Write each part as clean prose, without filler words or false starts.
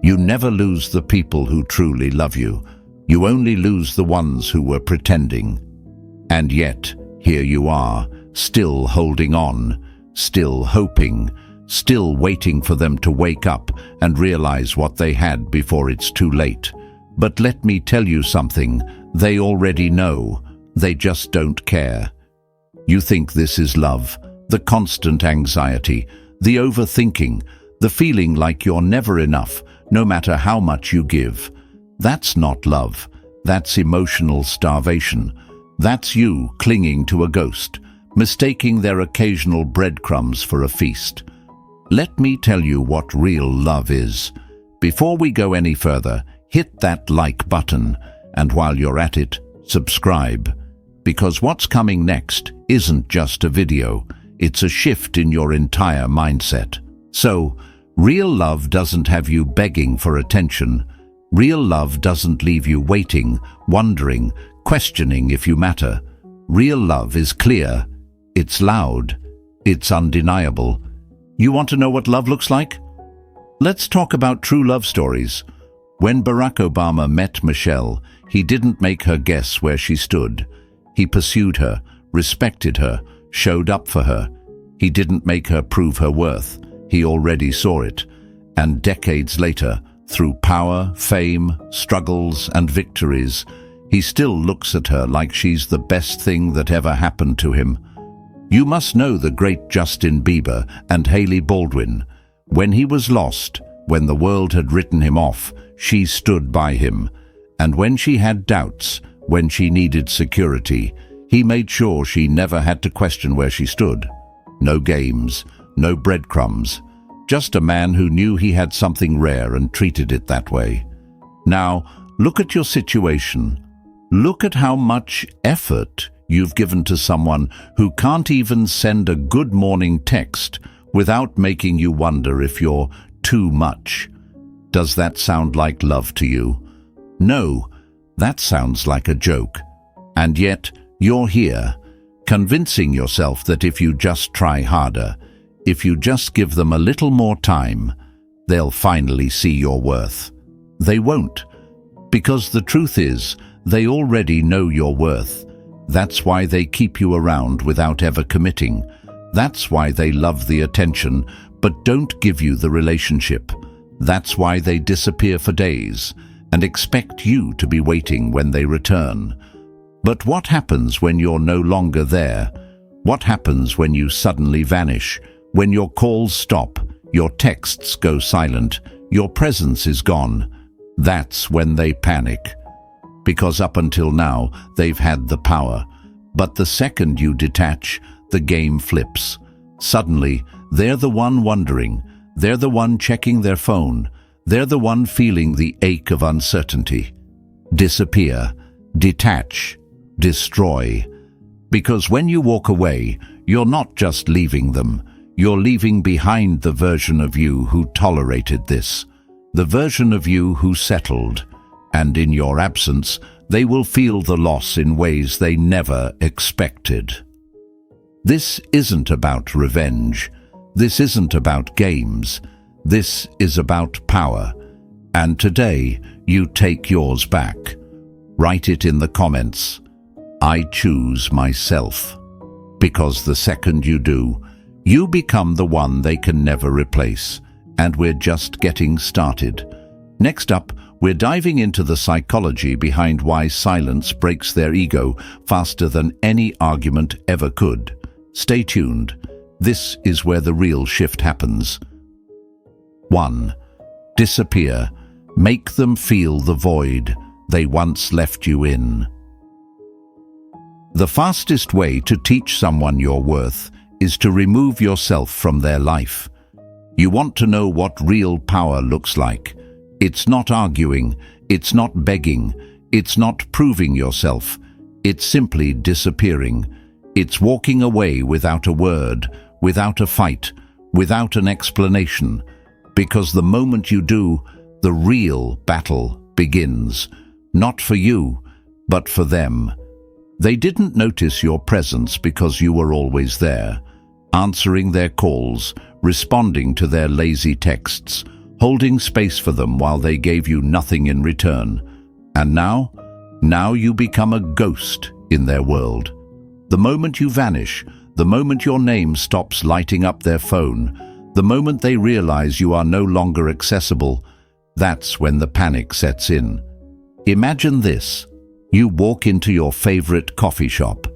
You never lose the people who truly love you. You only lose the ones who were pretending. And yet, here you are, still holding on, still hoping, still waiting for them to wake up and realize what they had before it's too late. But let me tell you something, they already know, they just don't care. You think this is love, the constant anxiety, the overthinking, the feeling like you're never enough, no matter how much you give. That's not love, that's emotional starvation. That's you clinging to a ghost, mistaking their occasional breadcrumbs for a feast. Let me tell you what real love is. Before we go any further, hit that like button, and while you're at it, subscribe. Because what's coming next isn't just a video, it's a shift in your entire mindset. So, real love doesn't have you begging for attention. Real love doesn't leave you waiting, wondering, questioning if you matter. Real love is clear, it's loud, it's undeniable. You want to know what love looks like? Let's talk about true love stories. When Barack Obama met Michelle, he didn't make her guess where she stood. He pursued her, respected her, showed up for her. He didn't make her prove her worth. He already saw it. And decades later, through power, fame, struggles, and victories, he still looks at her like she's the best thing that ever happened to him. You must know the great Justin Bieber and Hailey Baldwin. When he was lost, when the world had written him off, she stood by him. And when she had doubts, when she needed security, he made sure she never had to question where she stood. No games, no breadcrumbs, just a man who knew he had something rare and treated it that way. Now, look at your situation. Look at how much effort you've given to someone who can't even send a good morning text without making you wonder if you're too much. Does that sound like love to you? No, that sounds like a joke. And yet, you're here, convincing yourself that if you just try harder, if you just give them a little more time, they'll finally see your worth. They won't, because the truth is, they already know your worth. That's why they keep you around without ever committing. That's why they love the attention, but don't give you the relationship. That's why they disappear for days and expect you to be waiting when they return. But what happens when you're no longer there? What happens when you suddenly vanish? When your calls stop, your texts go silent, your presence is gone? That's when they panic. Because up until now, they've had the power. But the second you detach, the game flips. Suddenly, they're the one wondering. They're the one checking their phone. They're the one feeling the ache of uncertainty. Disappear, detach, destroy. Because when you walk away, you're not just leaving them. You're leaving behind the version of you who tolerated this. The version of you who settled. And in your absence, they will feel the loss in ways they never expected. This isn't about revenge. This isn't about games. This is about power. And today, you take yours back. Write it in the comments. I choose myself. Because the second you do, you become the one they can never replace. And we're just getting started. Next up, we're diving into the psychology behind why silence breaks their ego faster than any argument ever could. Stay tuned. This is where the real shift happens. 1. Disappear. Make them feel the void they once left you in. The fastest way to teach someone your worth is to remove yourself from their life. You want to know what real power looks like. It's not arguing, it's not begging, it's not proving yourself. It's simply disappearing. It's walking away without a word, without a fight, without an explanation. Because the moment you do, the real battle begins. Not for you, but for them. They didn't notice your presence because you were always there, answering their calls, responding to their lazy texts, holding space for them while they gave you nothing in return. And now you become a ghost in their world. The moment you vanish, the moment your name stops lighting up their phone, the moment they realize you are no longer accessible, that's when the panic sets in. Imagine this. You walk into your favorite coffee shop.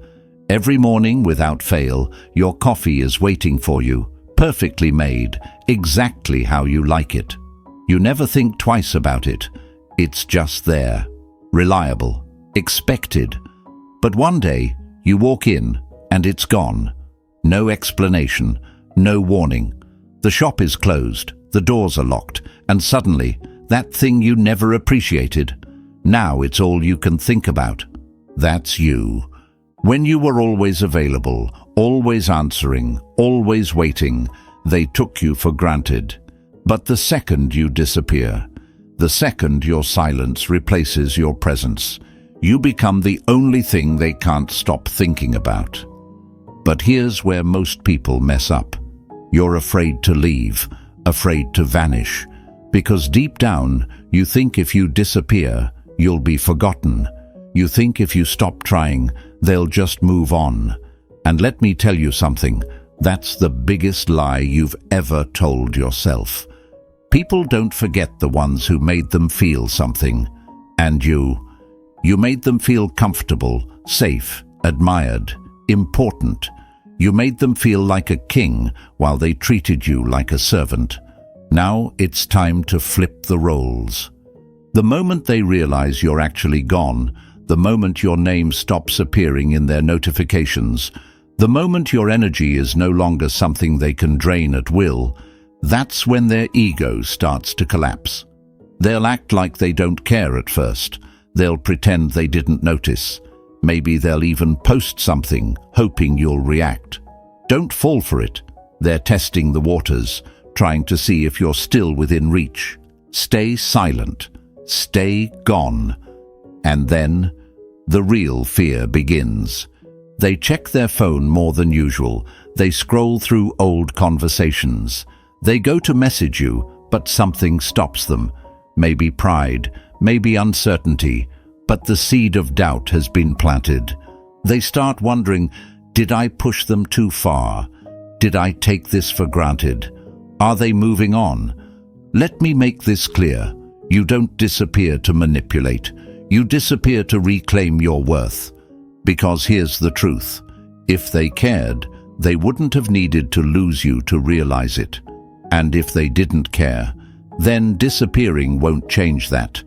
Every morning, without fail, your coffee is waiting for you, perfectly made, exactly how you like it. You never think twice about it. It's just there, reliable, expected. But one day, you walk in, and it's gone. No explanation, no warning. The shop is closed, the doors are locked, and suddenly, that thing you never appreciated, now it's all you can think about. That's you. When you were always available, always answering, always waiting, they took you for granted. But the second you disappear, the second your silence replaces your presence, you become the only thing they can't stop thinking about. But here's where most people mess up. You're afraid to leave, afraid to vanish, because deep down you think if you disappear, you'll be forgotten. You think if you stop trying, they'll just move on. And let me tell you something, that's the biggest lie you've ever told yourself. People don't forget the ones who made them feel something. And you made them feel comfortable, safe, admired, important. You made them feel like a king while they treated you like a servant. Now it's time to flip the roles. The moment they realize you're actually gone, the moment your name stops appearing in their notifications, the moment your energy is no longer something they can drain at will, that's when their ego starts to collapse. They'll act like they don't care at first. They'll pretend they didn't notice. Maybe they'll even post something, hoping you'll react. Don't fall for it. They're testing the waters, trying to see if you're still within reach. Stay silent. Stay gone. And then, the real fear begins. They check their phone more than usual. They scroll through old conversations. They go to message you, but something stops them. Maybe pride, maybe uncertainty, but the seed of doubt has been planted. They start wondering, did I push them too far? Did I take this for granted? Are they moving on? Let me make this clear. You don't disappear to manipulate. You disappear to reclaim your worth. Because here's the truth. If they cared, they wouldn't have needed to lose you to realize it. And if they didn't care, then disappearing won't change that.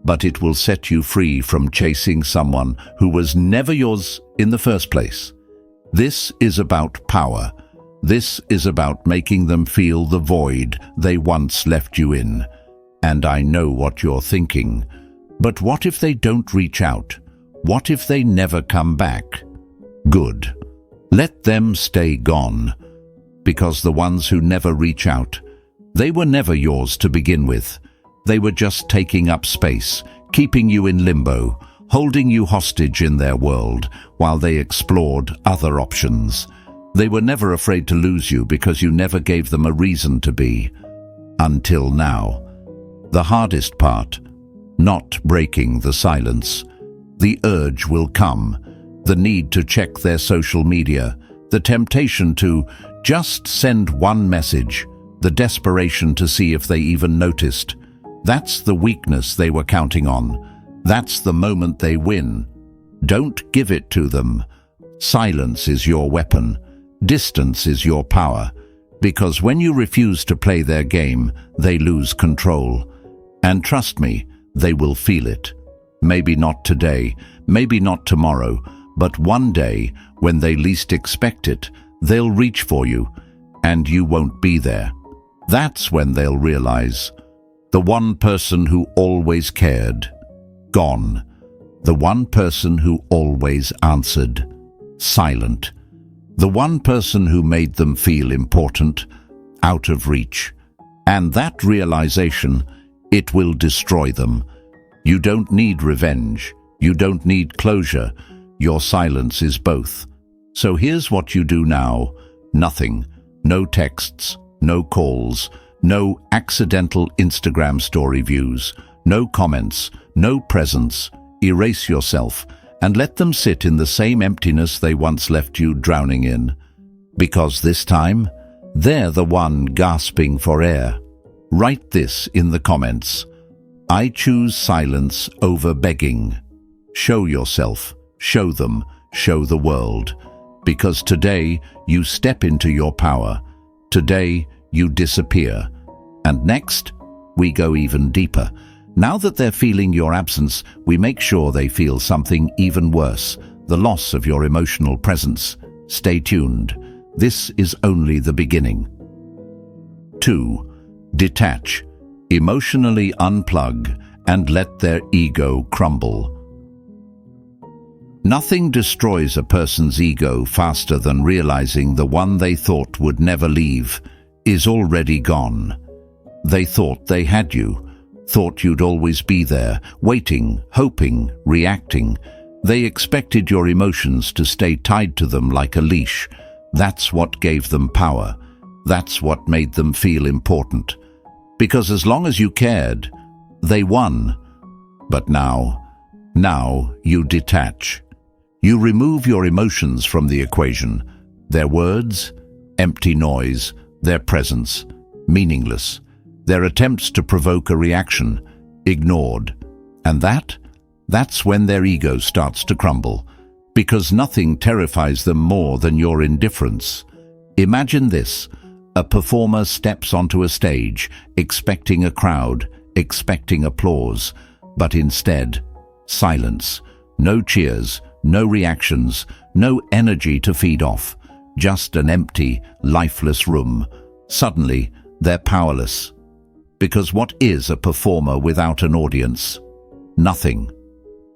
But it will set you free from chasing someone who was never yours in the first place. This is about power. This is about making them feel the void they once left you in. And I know what you're thinking. But what if they don't reach out? What if they never come back? Good. Let them stay gone. Because the ones who never reach out, they were never yours to begin with. They were just taking up space, keeping you in limbo, holding you hostage in their world while they explored other options. They were never afraid to lose you because you never gave them a reason to be. Until now. The hardest part, not breaking the silence. The urge will come, the need to check their social media, the temptation to just send one message, the desperation to see if they even noticed. That's the weakness they were counting on. That's the moment they win. Don't give it to them. Silence is your weapon. Distance is your power. Because when you refuse to play their game, they lose control. And trust me, they will feel it. Maybe not today, maybe not tomorrow, but one day, when they least expect it, they'll reach for you, and you won't be there. That's when they'll realize, the one person who always cared, gone. The one person who always answered, silent. The one person who made them feel important, out of reach. And that realization, it will destroy them. You don't need revenge. You don't need closure. Your silence is both. So here's what you do now. Nothing. No texts, no calls, No accidental Instagram story views, no comments, no presence. Erase yourself and let them sit in the same emptiness they once left you drowning in. Because this time, they're the one gasping for air. Write this in the comments. I choose silence over begging. Show yourself, show them, show the world. Because today you step into your power. Today you disappear. And next, we go even deeper. Now that they're feeling your absence, we make sure they feel something even worse, the loss of your emotional presence. Stay tuned. This is only the beginning. 2. Detach. Emotionally unplug and let their ego crumble. Nothing destroys a person's ego faster than realizing the one they thought would never leave is already gone. They thought they had you, thought you'd always be there, waiting, hoping, reacting. They expected your emotions to stay tied to them like a leash. That's what gave them power. That's what made them feel important. Because as long as you cared, they won. But now you detach. You remove your emotions from the equation. Their words, empty noise. Their presence, meaningless. Their attempts to provoke a reaction, ignored. And that's when their ego starts to crumble. Because nothing terrifies them more than your indifference. Imagine this. A performer steps onto a stage, expecting a crowd, expecting applause. But instead, silence. No cheers, no reactions, no energy to feed off. Just an empty, lifeless room. Suddenly, they're powerless. Because what is a performer without an audience? Nothing.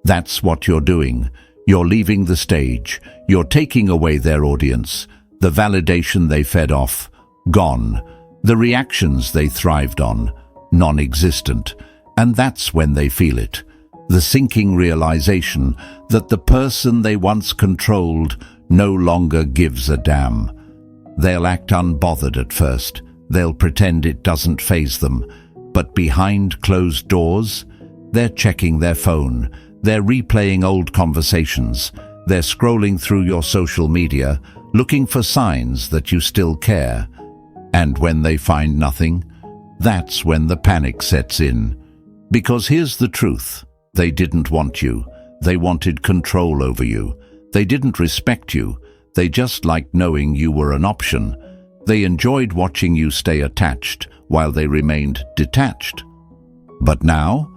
That's what you're doing. You're leaving the stage. You're taking away their audience. The validation they fed off, gone. The reactions they thrived on, non-existent. And that's when they feel it. The sinking realization that the person they once controlled no longer gives a damn. They'll act unbothered at first. They'll pretend it doesn't faze them. But behind closed doors, they're checking their phone. They're replaying old conversations. They're scrolling through your social media, looking for signs that you still care. And when they find nothing, that's when the panic sets in. Because here's the truth. They didn't want you. They wanted control over you. They didn't respect you. They just liked knowing you were an option. They enjoyed watching you stay attached while they remained detached. But now,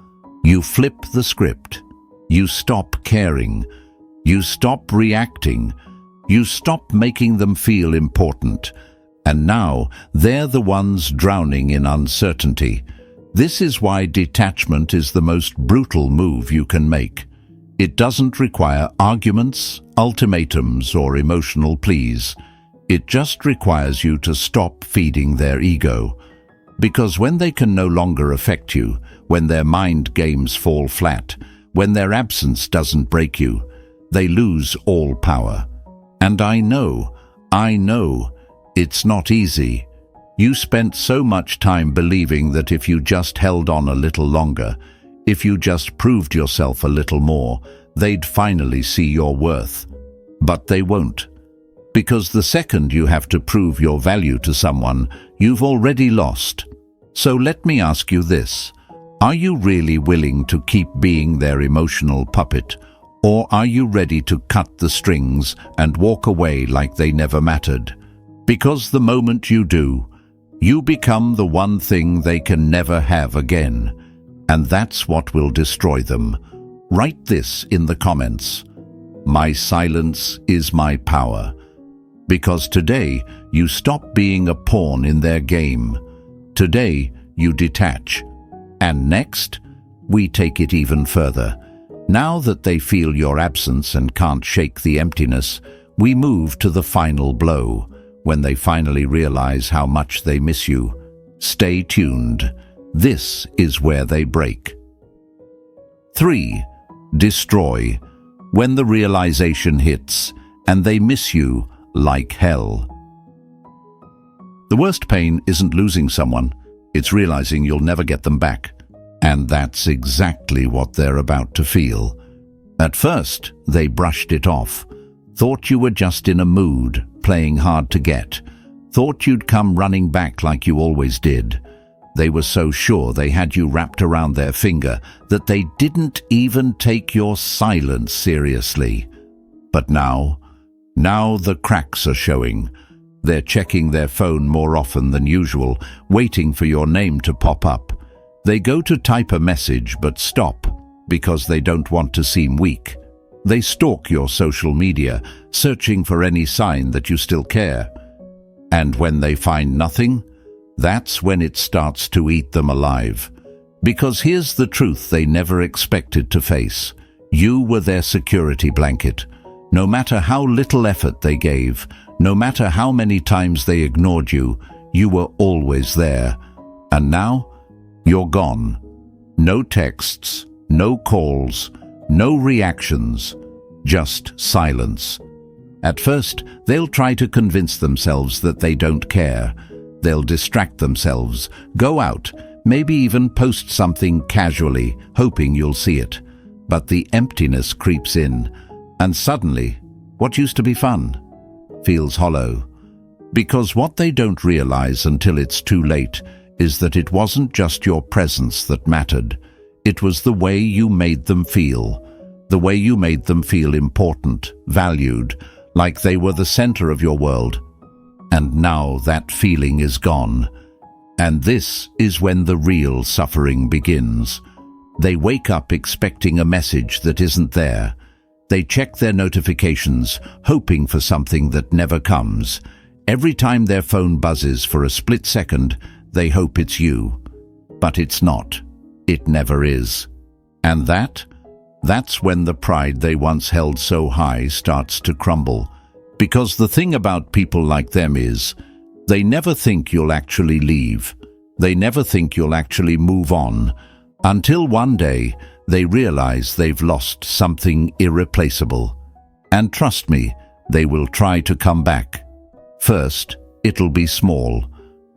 you flip the script. You stop caring. You stop reacting. You stop making them feel important. And now, they're the ones drowning in uncertainty. This is why detachment is the most brutal move you can make. It doesn't require arguments, ultimatums, or emotional pleas. It just requires you to stop feeding their ego. Because when they can no longer affect you, when their mind games fall flat, when their absence doesn't break you, they lose all power. And I know, it's not easy. You spent so much time believing that if you just held on a little longer, if you just proved yourself a little more, they'd finally see your worth. But they won't. Because the second you have to prove your value to someone, you've already lost. So let me ask you this. Are you really willing to keep being their emotional puppet? Or are you ready to cut the strings and walk away like they never mattered? Because the moment you do, you become the one thing they can never have again. And that's what will destroy them. Write this in the comments. My silence is my power. Because today, you stop being a pawn in their game. Today, you detach. And next, we take it even further. Now that they feel your absence and can't shake the emptiness, we move to the final blow, when they finally realize how much they miss you. Stay tuned. This is where they break. 3. Destroy. When the realization hits, and they miss you like hell. The worst pain isn't losing someone, It's realizing you'll never get them back. And that's exactly what they're about to feel. At first, they brushed it off, thought you were just in a mood, playing hard to get, thought you'd come running back like you always did. They were so sure they had you wrapped around their finger that they didn't even take your silence seriously. But now the cracks are showing. They're checking their phone more often than usual, waiting for your name to pop up. They go to type a message but stop because they don't want to seem weak. They stalk your social media, searching for any sign that you still care. And when they find nothing, that's when it starts to eat them alive. Because here's the truth they never expected to face. You were their security blanket. No matter how little effort they gave, no matter how many times they ignored you, you were always there. And now, you're gone. No texts, no calls, no reactions, just silence. At first, they'll try to convince themselves that they don't care. They'll distract themselves, go out, maybe even post something casually, hoping you'll see it. But the emptiness creeps in, and suddenly, what used to be fun feels hollow. Because what they don't realize until it's too late is that it wasn't just your presence that mattered. It was the way you made them feel. The way you made them feel important, valued, like they were the center of your world. And now that feeling is gone. And this is when the real suffering begins. They wake up expecting a message that isn't there. They check their notifications, hoping for something that never comes. Every time their phone buzzes for a split second, they hope it's you. But it's not. It never is. And that's when the pride they once held so high starts to crumble. Because the thing about people like them is, they never think you'll actually leave. They never think you'll actually move on. Until one day, they realize they've lost something irreplaceable. And trust me, they will try to come back. First, it'll be small.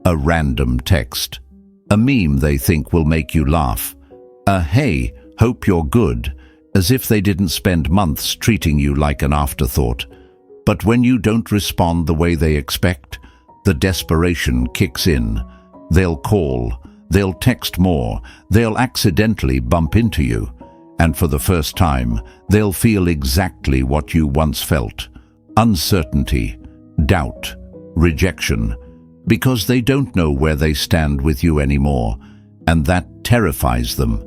A random text. A meme they think will make you laugh. A "hey, hope you're good," as if they didn't spend months treating you like an afterthought. But when you don't respond the way they expect, the desperation kicks in. They'll call, they'll text more, they'll accidentally bump into you. And for the first time, they'll feel exactly what you once felt. Uncertainty, doubt, rejection. Because they don't know where they stand with you anymore. And that terrifies them.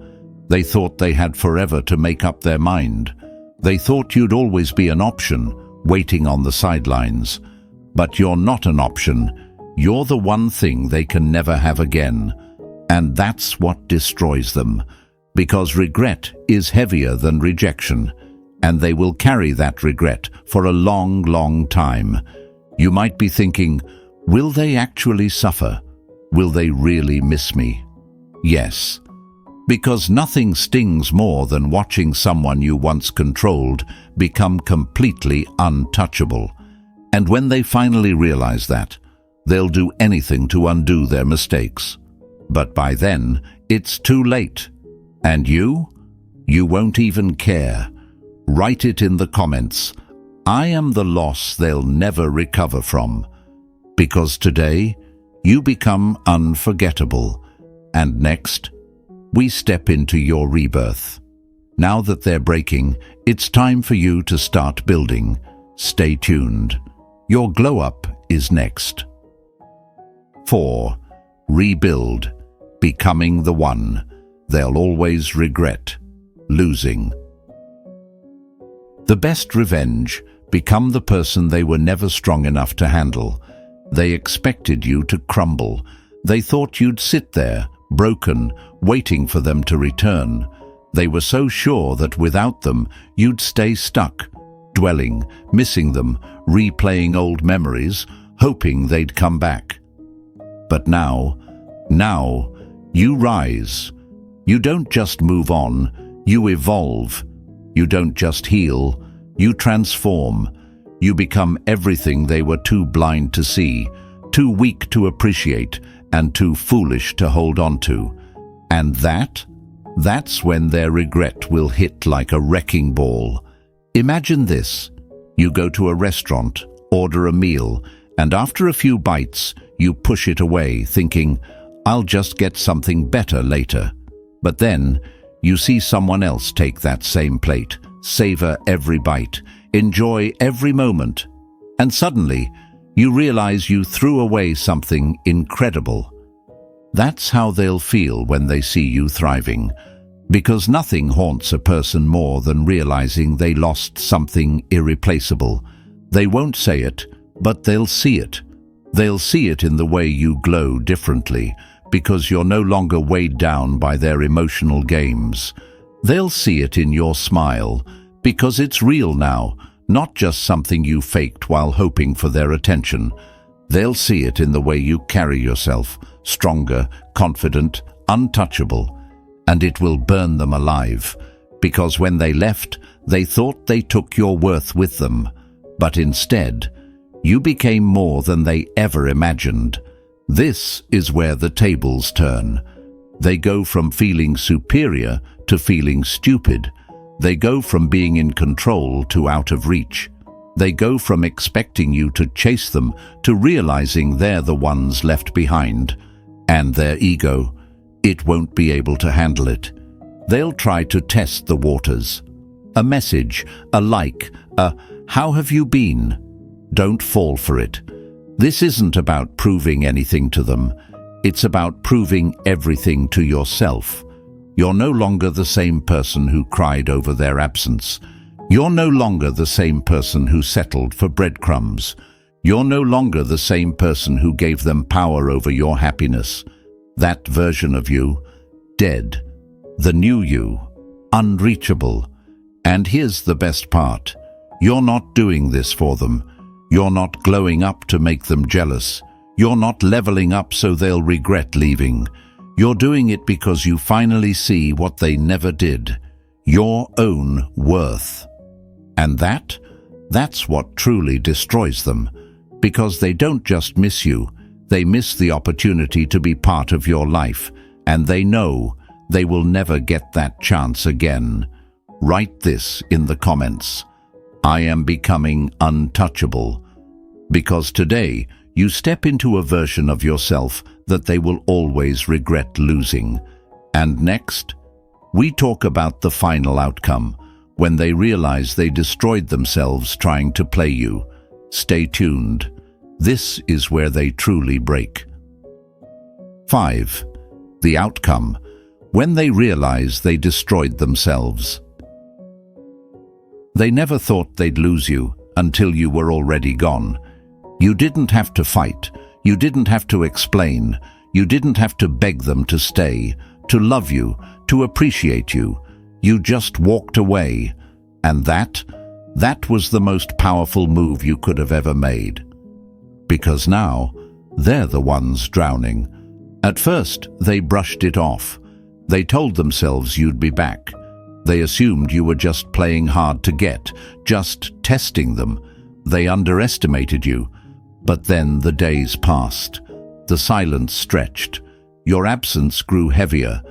They thought they had forever to make up their mind. They thought you'd always be an option, waiting on the sidelines. But you're not an option. You're the one thing they can never have again. And that's what destroys them. Because regret is heavier than rejection. And they will carry that regret for a long, long time. You might be thinking, will they actually suffer? Will they really miss me? Yes. Because nothing stings more than watching someone you once controlled become completely untouchable. And when they finally realize that, they'll do anything to undo their mistakes. But by then, it's too late. And you won't even care. Write it in the comments. I am the loss they'll never recover from. Because today, you become unforgettable. And next, we step into your rebirth. Now that they're breaking, it's time for you to start building. Stay tuned. Your glow-up is next. 4. Rebuild. Becoming the one they'll always regret losing. The best revenge. Become the person they were never strong enough to handle. They expected you to crumble. They thought you'd sit there, broken, waiting for them to return. They were so sure that without them, you'd stay stuck, dwelling, missing them, replaying old memories, hoping they'd come back. But now, you rise. You don't just move on, you evolve. You don't just heal, you transform. You become everything they were too blind to see, too weak to appreciate, and too foolish to hold on to. And that's when their regret will hit like a wrecking ball. Imagine this. You go to a restaurant, order a meal, and after a few bites, you push it away, thinking, "I'll just get something better later." But then, you see someone else take that same plate, savor every bite, enjoy every moment, and suddenly, you realize you threw away something incredible. That's how they'll feel when they see you thriving, because nothing haunts a person more than realizing they lost something irreplaceable. They won't say it, but they'll see it. They'll see it in the way you glow differently, because you're no longer weighed down by their emotional games. They'll see it in your smile, because it's real now, not just something you faked while hoping for their attention. They'll see it in the way you carry yourself, stronger, confident, untouchable, and it will burn them alive, because when they left, they thought they took your worth with them, but instead, you became more than they ever imagined. This is where the tables turn. They go from feeling superior to feeling stupid. They go from being in control to out of reach. They go from expecting you to chase them to realizing they're the ones left behind. And their ego, it won't be able to handle it. They'll try to test the waters. A message, a like, a "How have you been?" Don't fall for it. This isn't about proving anything to them. It's about proving everything to yourself. You're no longer the same person who cried over their absence. You're no longer the same person who settled for breadcrumbs. You're no longer the same person who gave them power over your happiness. That version of you, dead. The new you, unreachable. And here's the best part. You're not doing this for them. You're not glowing up to make them jealous. You're not leveling up so they'll regret leaving. You're doing it because you finally see what they never did. Your own worth. And that's what truly destroys them. Because they don't just miss you, they miss the opportunity to be part of your life, and they know they will never get that chance again. Write this in the comments. I am becoming untouchable. Because today, you step into a version of yourself that they will always regret losing. And next, we talk about the final outcome, when they realize they destroyed themselves trying to play you. Stay tuned. This is where they truly break. 5. The outcome, when they realize they destroyed themselves. They never thought they'd lose you until you were already gone. You didn't have to fight. You didn't have to explain. You didn't have to beg them to stay, to love you, to appreciate you. You just walked away. And that was the most powerful move you could have ever made. Because now, they're the ones drowning. At first, they brushed it off. They told themselves you'd be back. They assumed you were just playing hard to get, just testing them. They underestimated you. But then the days passed. The silence stretched. Your absence grew heavier.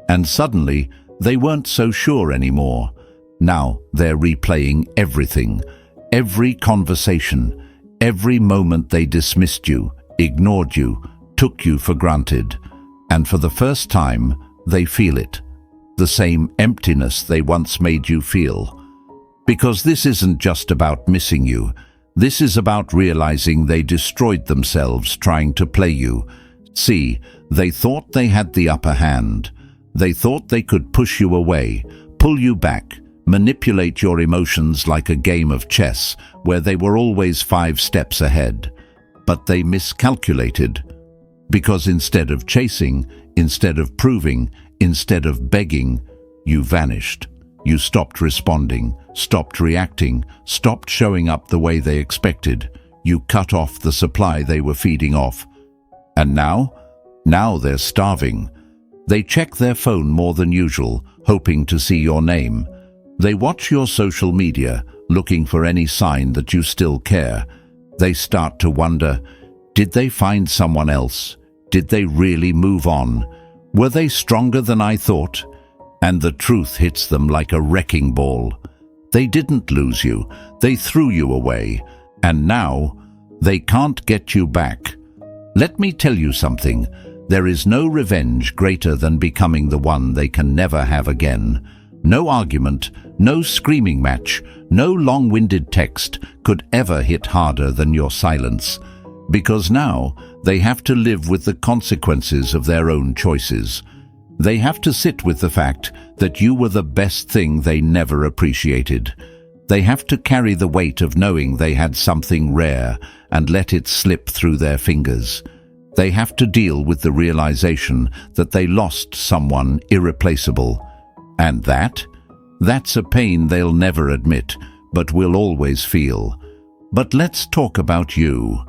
And suddenly, they weren't so sure anymore. Now they're replaying everything. Every conversation. Every moment they dismissed you, ignored you, took you for granted. And for the first time, they feel it. The same emptiness they once made you feel. Because this isn't just about missing you. This is about realizing they destroyed themselves trying to play you. See, they thought they had the upper hand. They thought they could push you away, pull you back, manipulate your emotions like a game of chess where they were always 5 steps ahead. But they miscalculated. Because instead of chasing, instead of proving, instead of begging, you vanished. You stopped responding, stopped reacting, stopped showing up the way they expected. You cut off the supply they were feeding off. And now they're starving. They check their phone more than usual, hoping to see your name. They watch your social media, looking for any sign that you still care. They start to wonder, did they find someone else? Did they really move on? Were they stronger than I thought? And the truth hits them like a wrecking ball. They didn't lose you. They threw you away. And now, they can't get you back. Let me tell you something. There is no revenge greater than becoming the one they can never have again. No argument, no screaming match, no long-winded text could ever hit harder than your silence. Because now, they have to live with the consequences of their own choices. They have to sit with the fact that you were the best thing they never appreciated. They have to carry the weight of knowing they had something rare and let it slip through their fingers. They have to deal with the realization that they lost someone irreplaceable. And that's a pain they'll never admit, but will always feel. But let's talk about you.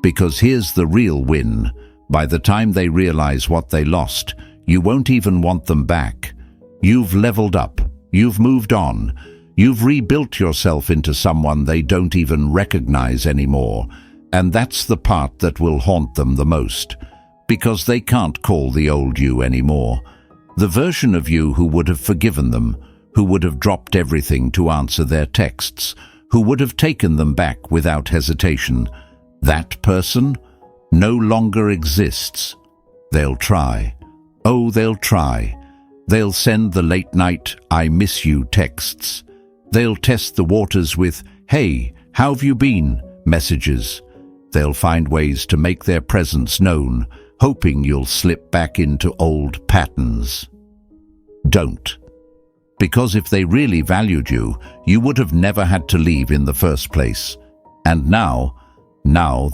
Because here's the real win. By the time they realize what they lost, you won't even want them back. You've leveled up. You've moved on. You've rebuilt yourself into someone they don't even recognize anymore. And that's the part that will haunt them the most. Because they can't call the old you anymore. The version of you who would have forgiven them, who would have dropped everything to answer their texts, who would have taken them back without hesitation. That person no longer exists. They'll try. Oh, they'll try. They'll send the late-night "I miss you" texts. They'll test the waters with "Hey, how have you been?" messages. They'll find ways to make their presence known, hoping you'll slip back into old patterns. Don't. Because if they really valued you, you would have never had to leave in the first place. And now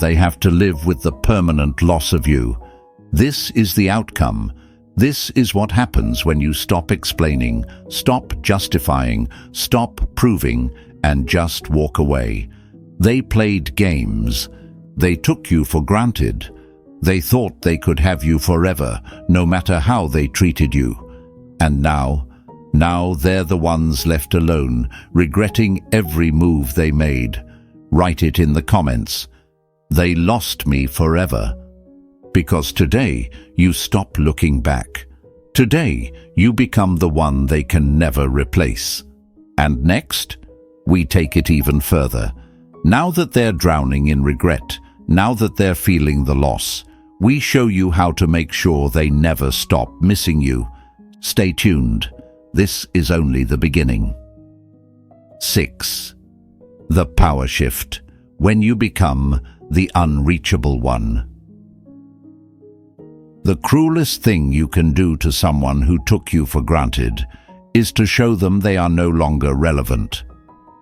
they have to live with the permanent loss of you. This is the outcome. This is what happens when you stop explaining, stop justifying, stop proving, and just walk away. They played games. They took you for granted. They thought they could have you forever, no matter how they treated you. And now they're the ones left alone, regretting every move they made. Write it in the comments. They lost me forever. Because today, you stop looking back. Today, you become the one they can never replace. And next, we take it even further. Now that they're drowning in regret, now that they're feeling the loss, we show you how to make sure they never stop missing you. Stay tuned. This is only the beginning. 6. The power shift. When you become the unreachable one. The cruelest thing you can do to someone who took you for granted is to show them they are no longer relevant.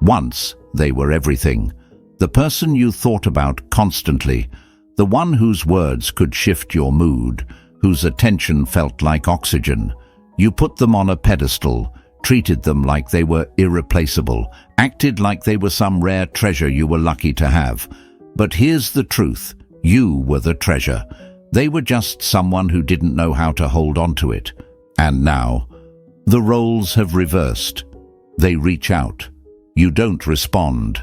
Once, they were everything. The person you thought about constantly, the one whose words could shift your mood, whose attention felt like oxygen. You put them on a pedestal, treated them like they were irreplaceable, acted like they were some rare treasure you were lucky to have. But here's the truth. You were the treasure. They were just someone who didn't know how to hold on to it. And now, the roles have reversed. They reach out. You don't respond.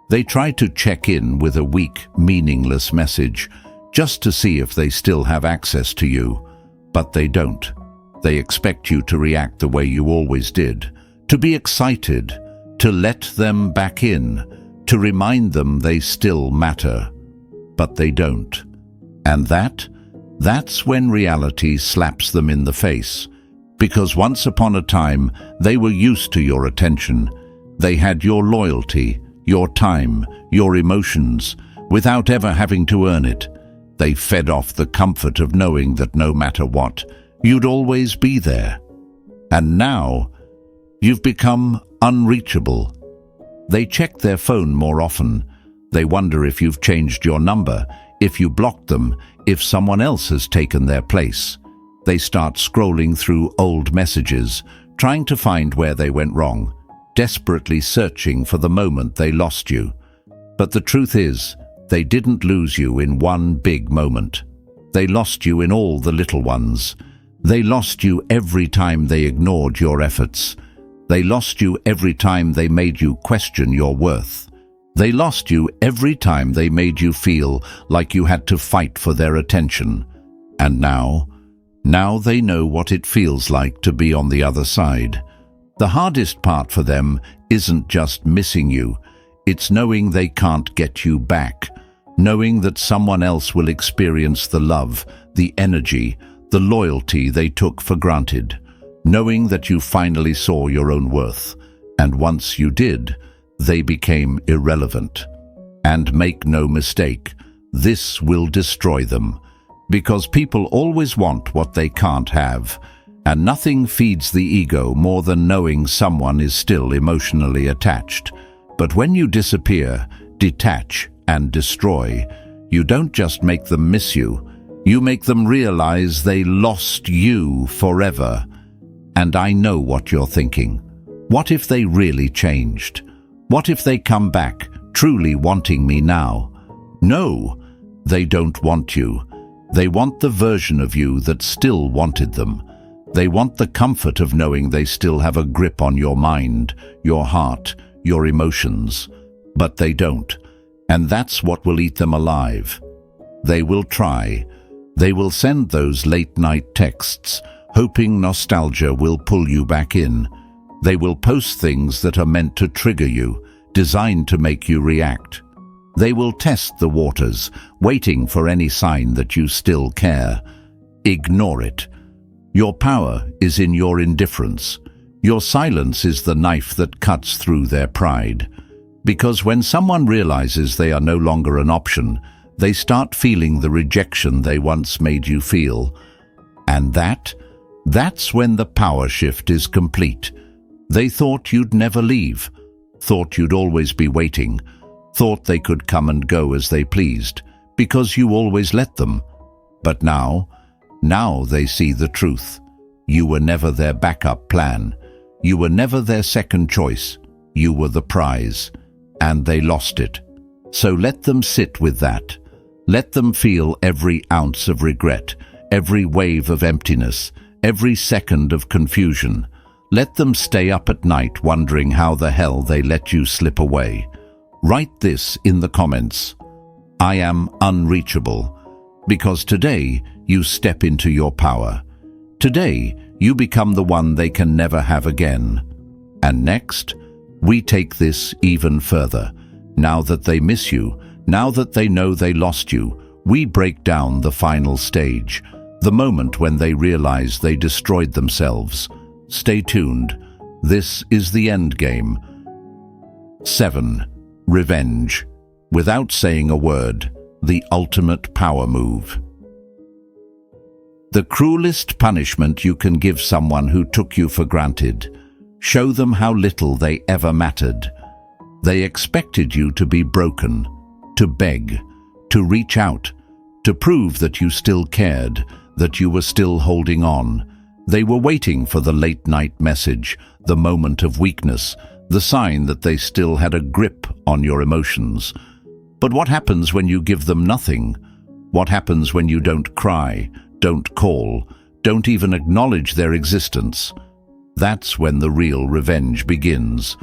They try to check in with a weak, meaningless message, just to see if they still have access to you. But they don't. They expect you to react the way you always did, to be excited, to let them back in, to remind them they still matter. But they don't. And that's when reality slaps them in the face. Because once upon a time, they were used to your attention. They had your loyalty, your time, your emotions, without ever having to earn it. They fed off the comfort of knowing that no matter what, you'd always be there. And now, you've become unreachable. They check their phone more often. They wonder if you've changed your number, if you blocked them, if someone else has taken their place. They start scrolling through old messages, trying to find where they went wrong, desperately searching for the moment they lost you. But the truth is, they didn't lose you in one big moment. They lost you in all the little ones. They lost you every time they ignored your efforts. They lost you every time they made you question your worth. They lost you every time they made you feel like you had to fight for their attention. And now they know what it feels like to be on the other side. The hardest part for them isn't just missing you, it's knowing they can't get you back, knowing that someone else will experience the love, the energy, the loyalty they took for granted, knowing that you finally saw your own worth, and once you did, they became irrelevant. And make no mistake, this will destroy them, because people always want what they can't have, and nothing feeds the ego more than knowing someone is still emotionally attached. But when you disappear, detach, and destroy, you don't just make them miss you, you make them realize they lost you forever. And I know what you're thinking. What if they really changed? What if they come back, truly wanting me now? No, they don't want you. They want the version of you that still wanted them. They want the comfort of knowing they still have a grip on your mind, your heart, your emotions. But they don't. And that's what will eat them alive. They will try. They will send those late-night texts, hoping nostalgia will pull you back in. They will post things that are meant to trigger you, designed to make you react. They will test the waters, waiting for any sign that you still care. Ignore it. Your power is in your indifference. Your silence is the knife that cuts through their pride. Because when someone realizes they are no longer an option, they start feeling the rejection they once made you feel. And that's when the power shift is complete. They thought you'd never leave, thought you'd always be waiting, thought they could come and go as they pleased, because you always let them. But now they see the truth. You were never their backup plan. You were never their second choice. You were the prize. And they lost it. So let them sit with that. Let them feel every ounce of regret, every wave of emptiness, every second of confusion. Let them stay up at night wondering how the hell they let you slip away. Write this in the comments. I am unreachable. Because today you step into your power. Today you become the one they can never have again. And next, we take this even further. Now that they miss you, now that they know they lost you, we break down the final stage, the moment when they realize they destroyed themselves. Stay tuned. This is the end game. 7. Revenge. Without saying a word, the ultimate power move. The cruelest punishment you can give someone who took you for granted. Show them how little they ever mattered. They expected you to be broken, to beg, to reach out, to prove that you still cared, that you were still holding on. They were waiting for the late-night message, the moment of weakness, the sign that they still had a grip on your emotions. But what happens when you give them nothing? What happens when you don't cry, don't call, don't even acknowledge their existence? That's when the real revenge begins.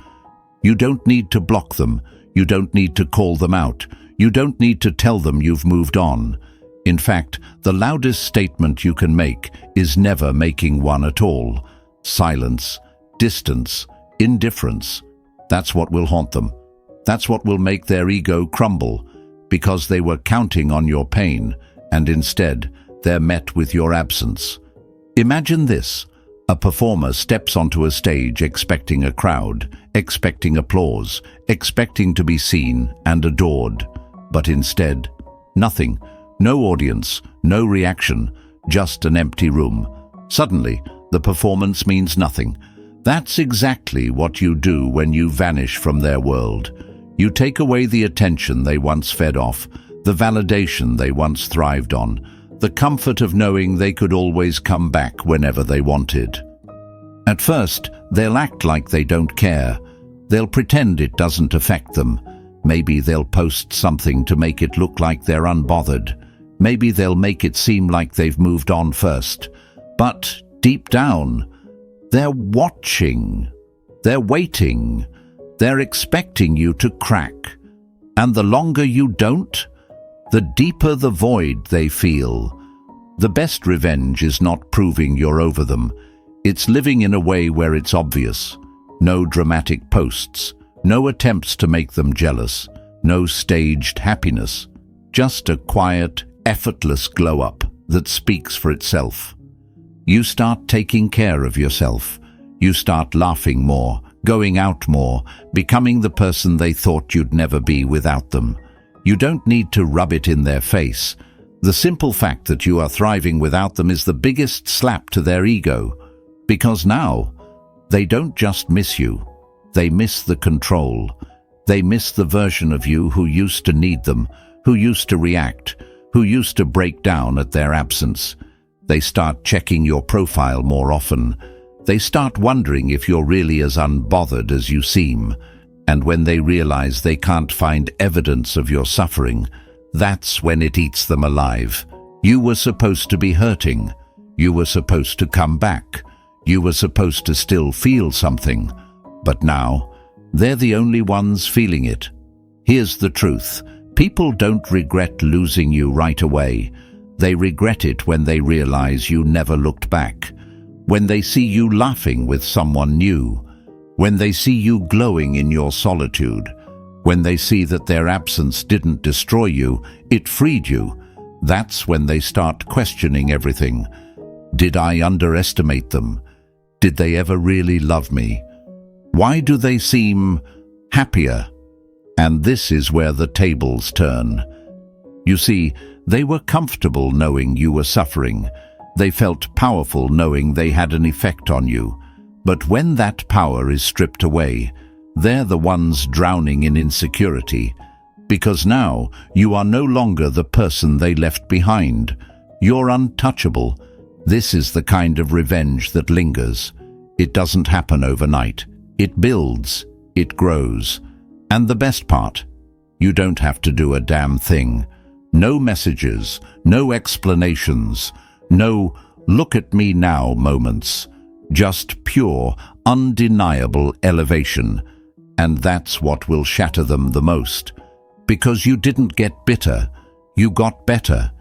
You don't need to block them. You don't need to call them out. You don't need to tell them you've moved on. In fact, the loudest statement you can make is never making one at all. Silence, distance, indifference. That's what will haunt them. That's what will make their ego crumble, because they were counting on your pain, and instead they're met with your absence. Imagine this. A performer steps onto a stage expecting a crowd, expecting applause, expecting to be seen and adored. But instead, nothing. No audience, no reaction, just an empty room. Suddenly, the performance means nothing. That's exactly what you do when you vanish from their world. You take away the attention they once fed off, the validation they once thrived on, the comfort of knowing they could always come back whenever they wanted. At first, they'll act like they don't care. They'll pretend it doesn't affect them. Maybe they'll post something to make it look like they're unbothered. Maybe they'll make it seem like they've moved on first. But deep down, they're watching. They're waiting. They're expecting you to crack. And the longer you don't, the deeper the void they feel. The best revenge is not proving you're over them. It's living in a way where it's obvious. No dramatic posts, no attempts to make them jealous, no staged happiness. Just a quiet, effortless glow-up that speaks for itself. You start taking care of yourself. You start laughing more, going out more, becoming the person they thought you'd never be without them. You don't need to rub it in their face. The simple fact that you are thriving without them is the biggest slap to their ego. Because now, they don't just miss you. They miss the control. They miss the version of you who used to need them, who used to react, who used to break down at their absence. They start checking your profile more often. They start wondering if you're really as unbothered as you seem. And when they realize they can't find evidence of your suffering, that's when it eats them alive. You were supposed to be hurting. You were supposed to come back. You were supposed to still feel something. But now, they're the only ones feeling it. Here's the truth. People don't regret losing you right away. They regret it when they realize you never looked back. When they see you laughing with someone new. When they see you glowing in your solitude. When they see that their absence didn't destroy you, it freed you. That's when they start questioning everything. Did I underestimate them? Did they ever really love me? Why do they seem happier? And this is where the tables turn. You see, they were comfortable knowing you were suffering. They felt powerful knowing they had an effect on you. But when that power is stripped away, they're the ones drowning in insecurity. Because now you are no longer the person they left behind. You're untouchable. This is the kind of revenge that lingers. It doesn't happen overnight. It builds. It grows. And the best part, you don't have to do a damn thing. No messages, no explanations, no look at me now moments. Just pure, undeniable elevation. And that's what will shatter them the most. Because you didn't get bitter. You got better.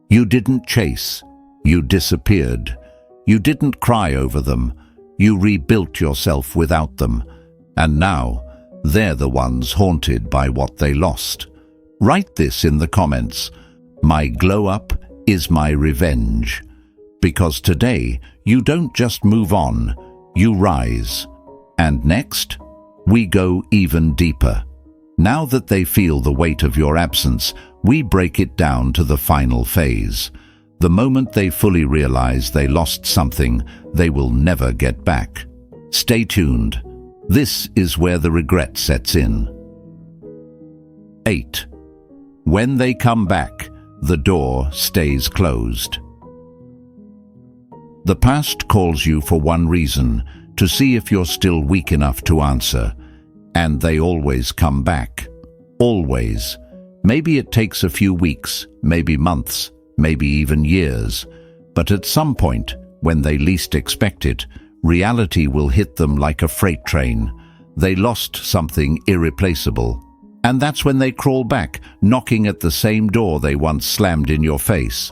You didn't chase. You disappeared. You didn't cry over them. You rebuilt yourself without them. And now, they're the ones haunted by what they lost. Write this in the comments. My glow up is my revenge. Because today, you don't just move on, you rise. And next, we go even deeper. Now that they feel the weight of your absence, we break it down to the final phase. The moment they fully realize they lost something they will never get back. Stay tuned. This is where the regret sets in. 8. When they come back, the door stays closed. The past calls you for one reason, to see if you're still weak enough to answer. And they always come back. Always. Maybe it takes a few weeks, maybe months, maybe even years. But at some point, when they least expect it, reality will hit them like a freight train. They lost something irreplaceable. And that's when they crawl back, knocking at the same door they once slammed in your face.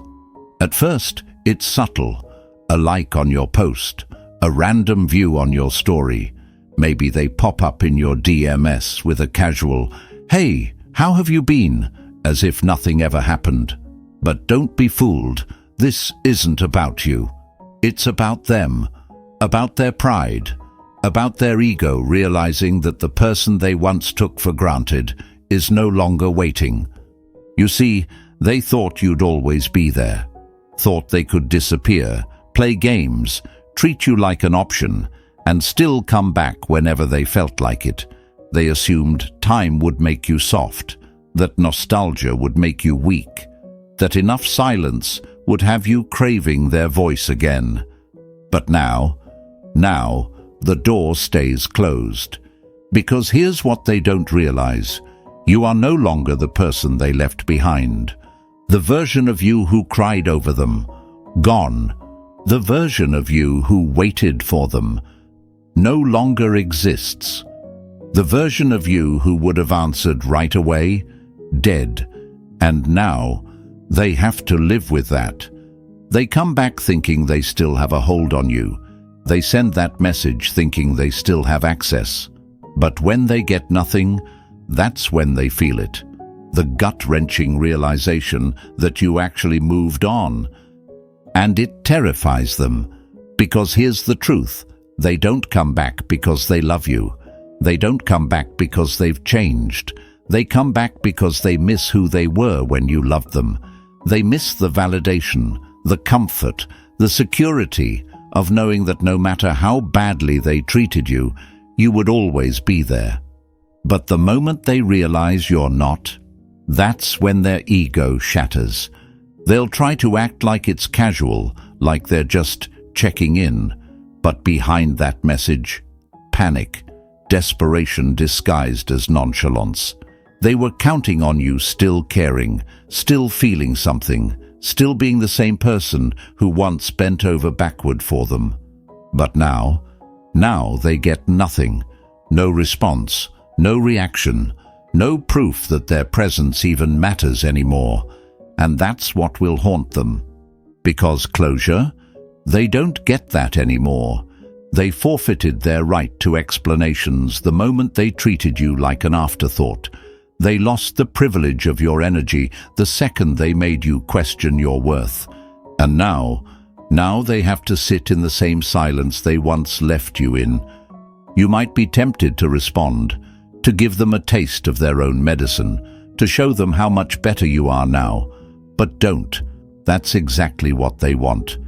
At first, it's subtle. A like on your post, a random view on your story. Maybe they pop up in your DMs with a casual, "Hey, how have you been?" as if nothing ever happened. But don't be fooled. This isn't about you. It's about them, about their pride, about their ego realizing that the person they once took for granted is no longer waiting. You see, they thought you'd always be there. Thought they could disappear, play games, treat you like an option, and still come back whenever they felt like it. They assumed time would make you soft, that nostalgia would make you weak, that enough silence would have you craving their voice again. But now, the door stays closed. Because here's what they don't realize. You are no longer the person they left behind. The version of you who cried over them, gone. The version of you who waited for them no longer exists. The version of you who would have answered right away, dead. And now, they have to live with that. They come back thinking they still have a hold on you. They send that message thinking they still have access. But when they get nothing, that's when they feel it. The gut-wrenching realization that you actually moved on. And it terrifies them. Because here's the truth. They don't come back because they love you. They don't come back because they've changed. They come back because they miss who they were when you loved them. They miss the validation, the comfort, the security of knowing that no matter how badly they treated you, you would always be there. But the moment they realize you're not, that's when their ego shatters. They'll try to act like it's casual, like they're just checking in. But behind that message, panic, desperation disguised as nonchalance. They were counting on you still caring, still feeling something, still being the same person who once bent over backward for them. But now they get nothing. No response, no reaction, no proof that their presence even matters anymore. And that's what will haunt them. Because closure? They don't get that anymore. They forfeited their right to explanations the moment they treated you like an afterthought. They lost the privilege of your energy the second they made you question your worth. And now they have to sit in the same silence they once left you in. You might be tempted to respond, to give them a taste of their own medicine, to show them how much better you are now. But don't. That's exactly what they want.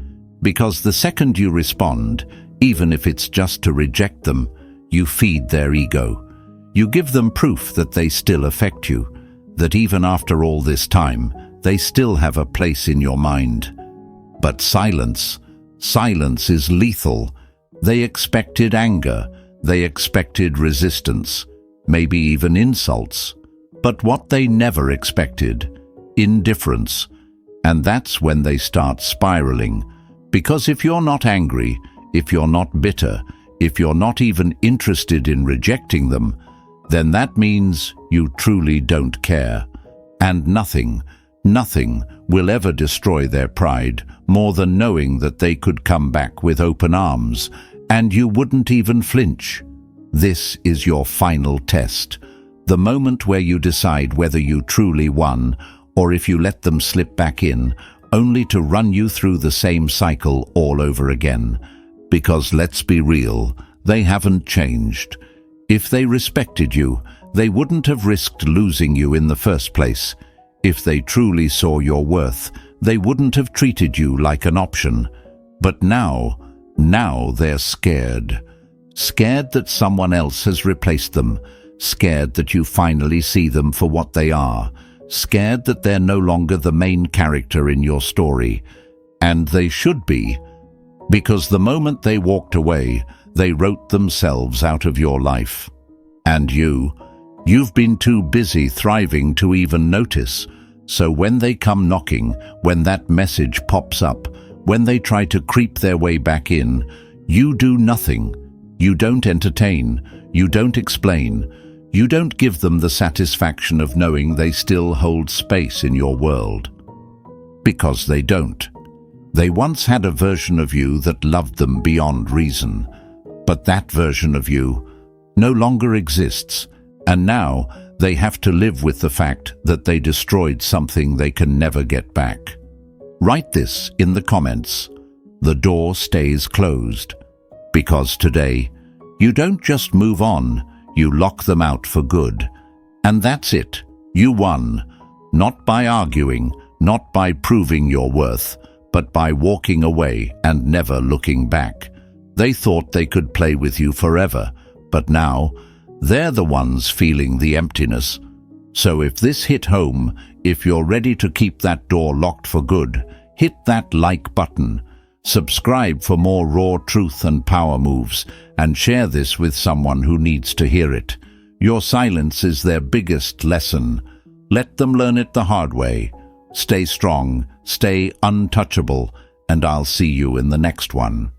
Because the second you respond, even if it's just to reject them, you feed their ego. You give them proof that they still affect you, that even after all this time, they still have a place in your mind. But silence is lethal. They expected anger, they expected resistance, maybe even insults. But what they never expected, indifference. And that's when they start spiraling. Because if you're not angry, if you're not bitter, if you're not even interested in rejecting them, then that means you truly don't care. And nothing will ever destroy their pride more than knowing that they could come back with open arms, and you wouldn't even flinch. This is your final test, the moment where you decide whether you truly won, or if you let them slip back in, only to run you through the same cycle all over again. Because let's be real, they haven't changed. If they respected you, they wouldn't have risked losing you in the first place. If they truly saw your worth, they wouldn't have treated you like an option. But now they're scared. Scared that someone else has replaced them. Scared that you finally see them for what they are. Scared that they're no longer the main character in your story. And they should be. Because the moment they walked away, they wrote themselves out of your life. And you've been too busy thriving to even notice. So when they come knocking, when that message pops up, when they try to creep their way back in, you do nothing. You don't entertain. You don't explain. You don't give them the satisfaction of knowing they still hold space in your world. Because they don't. They once had a version of you that loved them beyond reason. But that version of you no longer exists, and now they have to live with the fact that they destroyed something they can never get back. Write this in the comments. The door stays closed. Because today, you don't just move on, you lock them out for good. And that's it. You won. Not by arguing, not by proving your worth, but by walking away and never looking back. They thought they could play with you forever, but now they're the ones feeling the emptiness. So if this hit home, if you're ready to keep that door locked for good, hit that like button. Subscribe for more raw truth and power moves, and share this with someone who needs to hear it. Your silence is their biggest lesson. Let them learn it the hard way. Stay strong, stay untouchable, and I'll see you in the next one.